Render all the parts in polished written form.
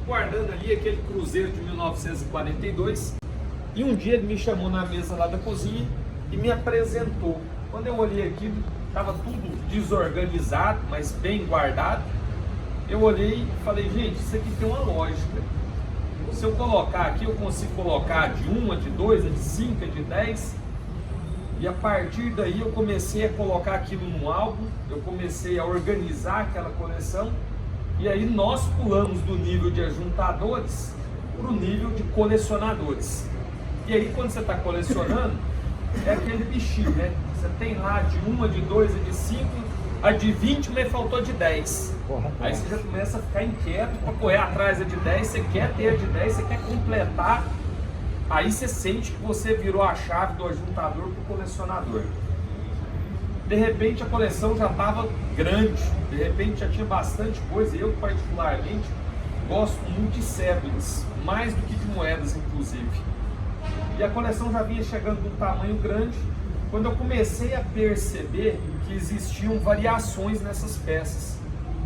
guardando ali aquele cruzeiro de 1942, e um dia ele me chamou na mesa lá da cozinha e me apresentou. Quando eu olhei aquilo, estava tudo desorganizado, mas bem guardado. Eu olhei e falei, gente, isso aqui tem uma lógica. Se eu colocar aqui, eu consigo colocar de 1, a de 2, a de 5, a de 10. E a partir daí eu comecei a colocar aquilo num álbum, eu comecei a organizar aquela coleção. E aí nós pulamos do nível de ajuntadores para o nível de colecionadores. E aí quando você está colecionando, é aquele bichinho, né? Você tem lá de 1, a de 2, a de 5, a de 20, mas faltou de 10. Aí você já começa a ficar inquieto para correr atrás da de 10, você quer ter a de 10, você quer completar. Aí você sente que você virou a chave do ajuntador para o colecionador. De repente a coleção já estava grande, de repente já tinha bastante coisa. Eu particularmente gosto muito de cédulas, mais do que de moedas inclusive. E a coleção já vinha chegando de um tamanho grande, quando eu comecei a perceber que existiam variações nessas peças.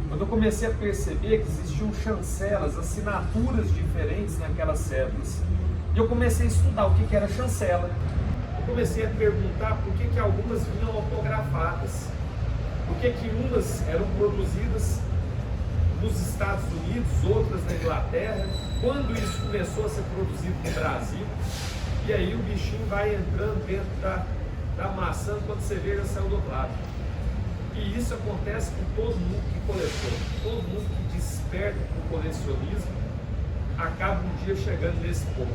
Quando eu comecei a perceber que existiam chancelas, assinaturas diferentes naquelas cédulas. E eu comecei a estudar o que era chancela. Eu comecei a perguntar por que algumas vinham autografadas, por que umas eram produzidas nos Estados Unidos, outras na Inglaterra, quando isso começou a ser produzido no Brasil. E aí o bichinho vai entrando dentro da maçã quando você vê já saiu do outro lado. E isso acontece com todo mundo que coleciona, todo mundo que desperta para o colecionismo acaba um dia chegando nesse ponto.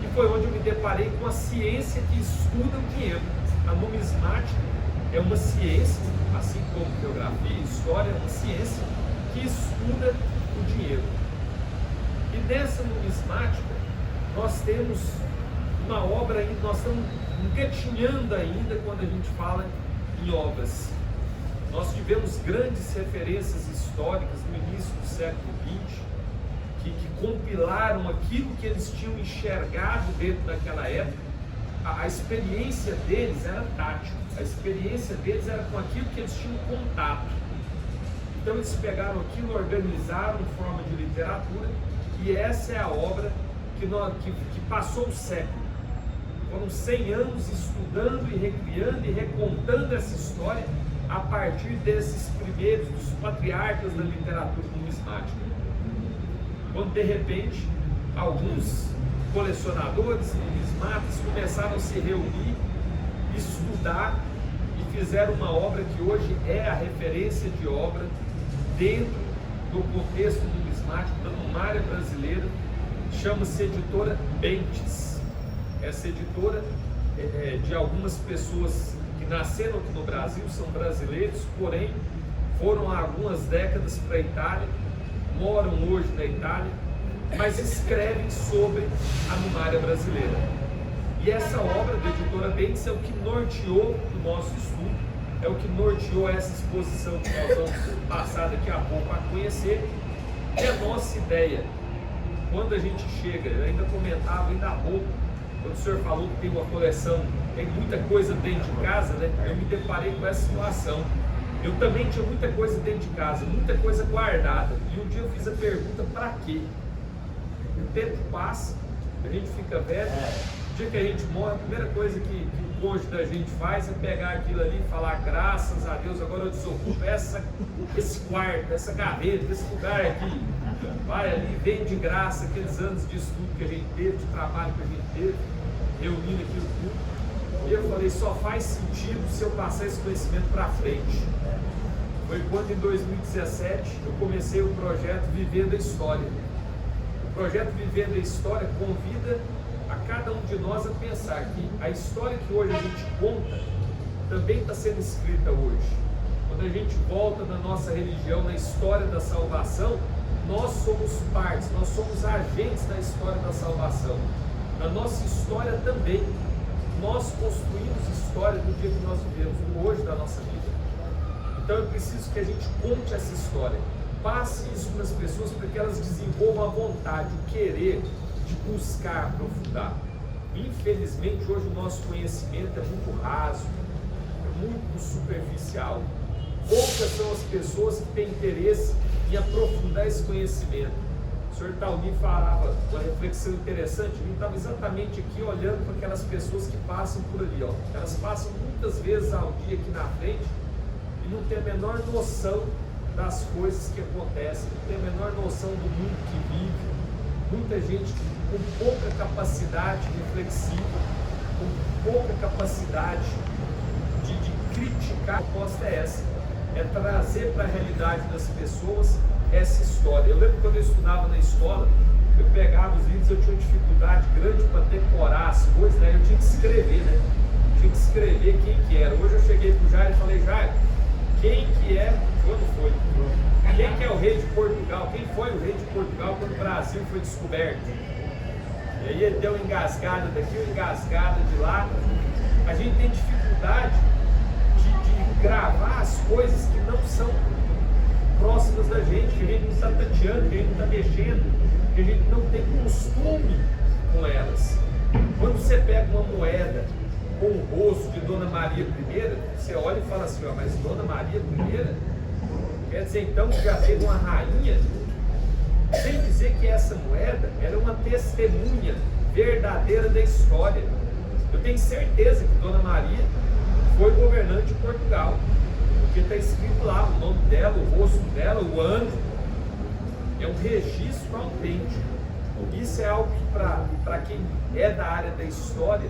E foi onde eu me deparei com a ciência que estuda o dinheiro. A numismática é uma ciência, assim como geografia e história, é uma ciência que estuda o dinheiro. E dessa numismática nós temos uma obra ainda, nós estamos engatinhando ainda quando a gente fala em obras. Nós tivemos grandes referências históricas no início do século XX, que compilaram aquilo que eles tinham enxergado dentro daquela época. A experiência deles era tática, a experiência deles era com aquilo que eles tinham contato. Então eles pegaram aquilo, organizaram em forma de literatura, e essa é a obra que passou o século. Foram 100 anos estudando e recriando e recontando essa história a partir desses primeiros, dos patriarcas da literatura numismática. Quando de repente alguns colecionadores, numismatas, começaram a se reunir, estudar e fizeram uma obra que hoje é a referência de obra dentro do contexto numismático da numária brasileira, chama-se Editora Bentes. Essa editora é de algumas pessoas que nasceram aqui no Brasil, são brasileiros, porém foram há algumas décadas para a Itália, moram hoje na Itália, mas escrevem sobre a numária brasileira. E essa obra da Editora Bentes é o que norteou o nosso estudo, é o que norteou essa exposição que nós vamos passar daqui a pouco a conhecer. E a nossa ideia, quando a gente chega, eu ainda comentava ainda há pouco, quando o senhor falou que tem uma coleção, tem muita coisa dentro de casa, né? Eu me deparei com essa situação. Eu também tinha muita coisa dentro de casa, muita coisa guardada. E um dia eu fiz a pergunta, para quê? O tempo passa, a gente fica velho, o dia que a gente morre, a primeira coisa que o cônjuge da gente faz é pegar aquilo ali e falar, graças a Deus, agora eu desocupo esse quarto, essa gaveta, esse lugar aqui. Vai ali, vem de graça aqueles anos de estudo que a gente teve, de trabalho que a gente teve, reunindo aquilo tudo. E eu falei, só faz sentido se eu passar esse conhecimento para frente. Foi quando em 2017 eu comecei o projeto Vivendo a História. O projeto Vivendo a História convida a cada um de nós a pensar que a história que hoje a gente conta também está sendo escrita hoje. Quando a gente volta na nossa religião, na história da salvação, nós somos partes, nós somos agentes da história da salvação. Na nossa história também, nós construímos história do dia que nós vivemos, do hoje da nossa vida. Então eu preciso que a gente conte essa história, passe isso para as pessoas para que elas desenvolvam a vontade, o querer de buscar, aprofundar. Infelizmente hoje o nosso conhecimento é muito raso, é muito superficial. Poucas são as pessoas que têm interesse em aprofundar esse conhecimento. O senhor Tauni falava uma reflexão interessante. Ele estava exatamente aqui olhando para aquelas pessoas que passam por ali, ó. Elas passam muitas vezes ao dia aqui na frente e não tem a menor noção das coisas que acontecem, não tem a menor noção do mundo que vive. Muita gente com pouca capacidade reflexiva, com pouca capacidade de criticar. A proposta é essa, é trazer para a realidade das pessoas essa história. Eu lembro quando eu estudava na escola, eu pegava os livros, eu tinha uma dificuldade grande para decorar as coisas, né? Eu tinha que escrever, né? Tinha que escrever quem que era. Hoje eu cheguei pro Jair e falei, Jair, quem que é, quando foi? Quem que é o rei de Portugal? Quem foi o rei de Portugal quando o Brasil foi descoberto? E aí ele deu uma engasgada daqui, uma engasgada de lá. A gente tem dificuldade de gravar as coisas que não são próximas da gente, que a gente não está tateando, que a gente não está mexendo, que a gente não tem costume com elas. Quando você pega uma moeda com o rosto de Dona Maria I, você olha e fala assim, ó, mas Dona Maria I, quer dizer então que já teve uma rainha, sem dizer que essa moeda era uma testemunha verdadeira da história. Eu tenho certeza que Dona Maria foi governante de Portugal, porque está escrito lá o nome dela, o rosto dela, o ano. É um registro autêntico. Isso é algo que para quem é da área da história,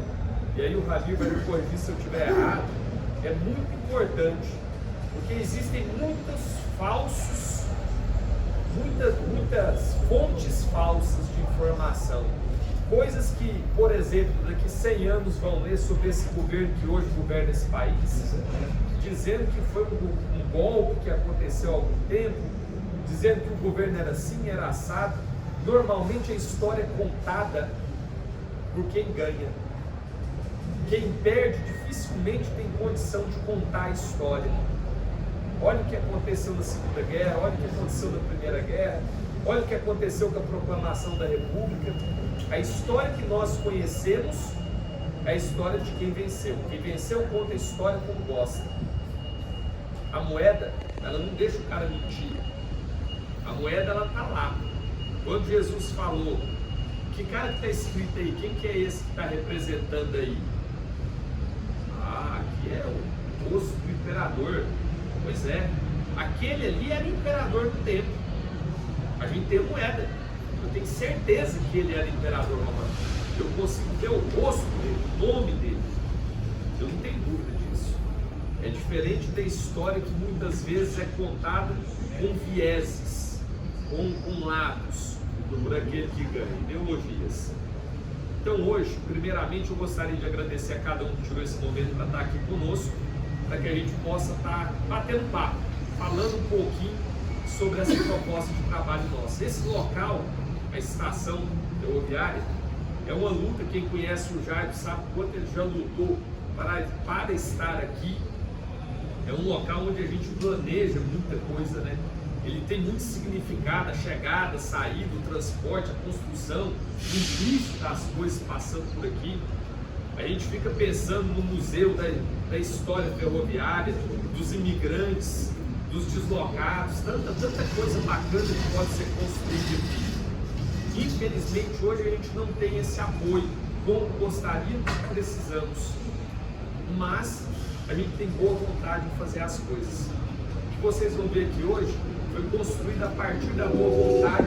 e aí o Ramiro vai me corrigir se eu estiver errado, é muito importante, porque existem muitas fontes falsas de informação. Coisas que, por exemplo, daqui 100 anos vão ler sobre esse governo que hoje governa esse país, dizendo que foi um golpe que aconteceu há algum tempo, dizendo que o governo era assim, era assado. Normalmente a história é contada por quem ganha. Quem perde dificilmente tem condição de contar a história. Olha o que aconteceu na Segunda Guerra, olha o que aconteceu na Primeira Guerra, olha o que aconteceu com a proclamação da República. A história que nós conhecemos é a história de quem venceu. Quem venceu conta a história como gosta. A moeda, ela não deixa o cara mentir. A moeda, ela está lá. Quando Jesus falou, que cara que está escrito aí? Quem que é esse que está representando aí? Ah, aqui é o rosto do imperador. Pois é, aquele ali era o imperador do tempo. A gente tem a moeda. Eu tenho certeza que ele era imperador romano. Eu consigo ver o rosto dele, o nome dele. Eu não tenho dúvida disso. É diferente da história que muitas vezes é contada com vieses, com lados, por aquele que ganha, ideologias. Então hoje, primeiramente, eu gostaria de agradecer a cada um que tirou esse momento para estar aqui conosco, para que a gente possa estar batendo papo, falando um pouquinho sobre essa proposta de trabalho nossa. Esse local, a estação ferroviária, é uma luta. Quem conhece o Jairo sabe quanto ele já lutou para estar aqui. É um local onde a gente planeja muita coisa, né? Ele tem muito significado, a chegada, a saída, o transporte, a construção, o início das coisas passando por aqui. A gente fica pensando no museu da história ferroviária, dos imigrantes, dos deslocados, tanta coisa bacana que pode ser construída aqui. Infelizmente hoje a gente não tem esse apoio como gostaríamos e precisamos, mas a gente tem boa vontade de fazer as coisas. O que vocês vão ver aqui hoje foi construído a partir da boa vontade